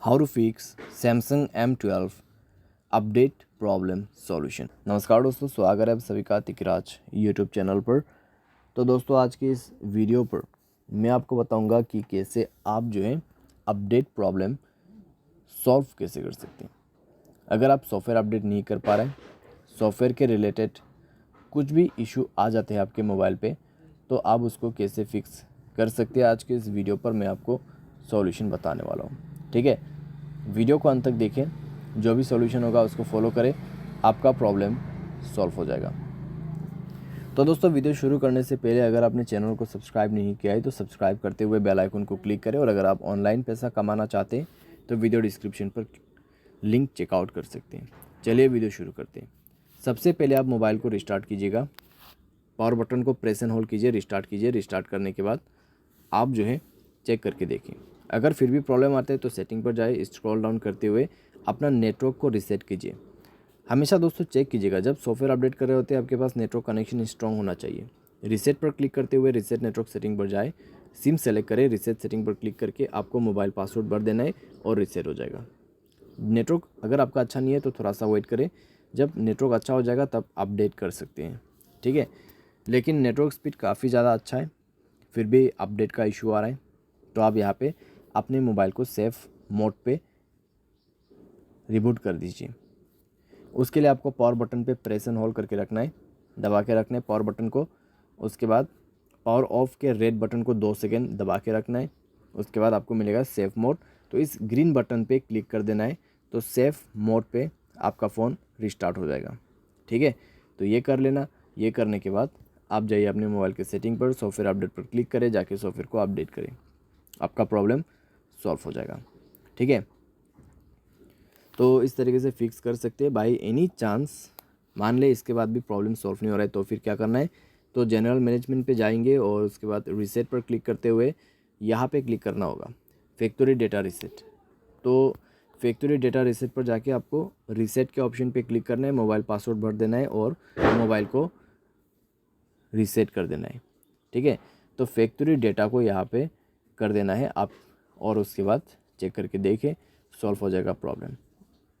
How to fix Samsung M12 update problem solution. नमस्कार दोस्तों, स्वागत है आप सभी का तिकराज यूट्यूब चैनल पर। तो दोस्तों, आज की इस वीडियो पर मैं आपको बताऊंगा कि कैसे आप जो है अपडेट प्रॉब्लम सॉल्व कैसे कर सकते हैं। अगर आप सॉफ्टवेयर अपडेट नहीं कर पा रहे हैं, सॉफ्टवेयर के रिलेटेड कुछ भी इशू आ जाते हैं आपके मोबाइल पे, तो आप उसको कैसे फिक्स कर सकते हैं। आज के इस वीडियो पर मैं आपको सॉल्यूशन बताने वाला हूँ। ठीक है, वीडियो को अंत तक देखें, जो भी सॉल्यूशन होगा उसको फॉलो करें, आपका प्रॉब्लम सॉल्व हो जाएगा। तो दोस्तों, वीडियो शुरू करने से पहले अगर आपने चैनल को सब्सक्राइब नहीं किया है तो सब्सक्राइब करते हुए बेल आइकन को क्लिक करें। और अगर आप ऑनलाइन पैसा कमाना चाहते हैं तो वीडियो डिस्क्रिप्शन पर लिंक चेकआउट कर सकते हैं। चलिए वीडियो शुरू करते हैं। सबसे पहले आप मोबाइल को रिस्टार्ट कीजिएगा, पावर बटन को प्रेस एंड होल्ड कीजिए, रिस्टार्ट कीजिए। रिस्टार्ट करने के बाद आप जो है चेक करके देखें। अगर फिर भी प्रॉब्लम आते हैं तो सेटिंग पर जाए, स्क्रॉल डाउन करते हुए अपना नेटवर्क को रीसेट कीजिए। हमेशा दोस्तों चेक कीजिएगा, जब सॉफ्टवेयर अपडेट कर रहे होते हैं आपके पास नेटवर्क कनेक्शन स्ट्रॉन्ग होना चाहिए। रीसेट पर क्लिक करते हुए रीसेट नेटवर्क सेटिंग पर जाए, सिम सेलेक्ट करें, रीसेट सेटिंग पर क्लिक करके आपको मोबाइल पासवर्ड भर देना है और रीसेट हो जाएगा। नेटवर्क अगर आपका अच्छा नहीं है तो थोड़ा सा वेट करें, जब नेटवर्क अच्छा हो जाएगा तब अपडेट कर सकते हैं। ठीक है, लेकिन नेटवर्क स्पीड काफ़ी ज़्यादा अच्छा है, फिर भी अपडेट का इशू आ रहा है, तो आप यहाँ पे अपने मोबाइल को सेफ मोड पे रिबूट कर दीजिए। उसके लिए आपको पावर बटन पे प्रेस एंड होल्ड करके रखना है, दबा के रखना है पावर बटन को। उसके बाद पावर ऑफ के रेड बटन को 2 सेकेंड दबा के रखना है। उसके बाद आपको मिलेगा सेफ मोड, तो इस ग्रीन बटन पे क्लिक कर देना है, तो सेफ मोड पे आपका फ़ोन रिस्टार्ट हो जाएगा। ठीक है, तो ये कर लेना। ये करने के बाद आप जाइए अपने मोबाइल के सेटिंग पर, सॉफ्टवेयर अपडेट पर क्लिक करें, जाके सॉफ्टवेयर को अपडेट करें, आपका प्रॉब्लम सॉल्व हो जाएगा। ठीक है, तो इस तरीके से फिक्स कर सकते हैं। बाई एनी चांस मान ले इसके बाद भी प्रॉब्लम सॉल्व नहीं हो रहा है तो फिर क्या करना है, तो जनरल मैनेजमेंट पे जाएंगे और उसके बाद रीसेट पर क्लिक करते हुए यहाँ पे क्लिक करना होगा फैक्ट्री डेटा रीसेट। तो फैक्ट्री डेटा रीसेट पर जाके आपको रीसेट के ऑप्शन पे क्लिक करना है, मोबाइल पासवर्ड भर देना है और मोबाइल को रीसेट कर देना है। ठीक है, तो फैक्ट्री डेटा को यहाँ पे कर देना है आप, और उसके बाद चेक करके देखें, सॉल्व हो जाएगा प्रॉब्लम,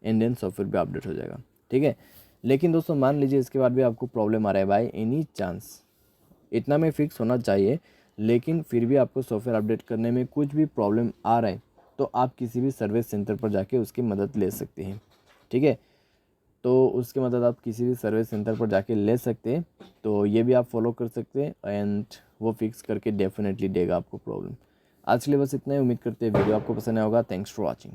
एंड देन सॉफ्टवेयर भी अपडेट हो जाएगा। ठीक है, लेकिन दोस्तों मान लीजिए इसके बाद भी आपको प्रॉब्लम आ रहा है, बाय एनी चांस इतना में फिक्स होना चाहिए, लेकिन फिर भी आपको सॉफ्टवेयर अपडेट करने में कुछ भी प्रॉब्लम आ रहा है तो आप किसी भी सर्विस सेंटर पर जाके उसकी मदद ले सकते हैं। ठीक है, तो उसकी मदद आप किसी भी सर्विस सेंटर पर जाके ले सकते हैं, तो ये भी आप फॉलो कर सकते हैं एंड वो फिक्स करके डेफिनेटली देगा आपको प्रॉब्लम। आज के लिए बस इतना ही, उम्मीद करते हैं वीडियो आपको पसंद आया होगा। Thanks for watching.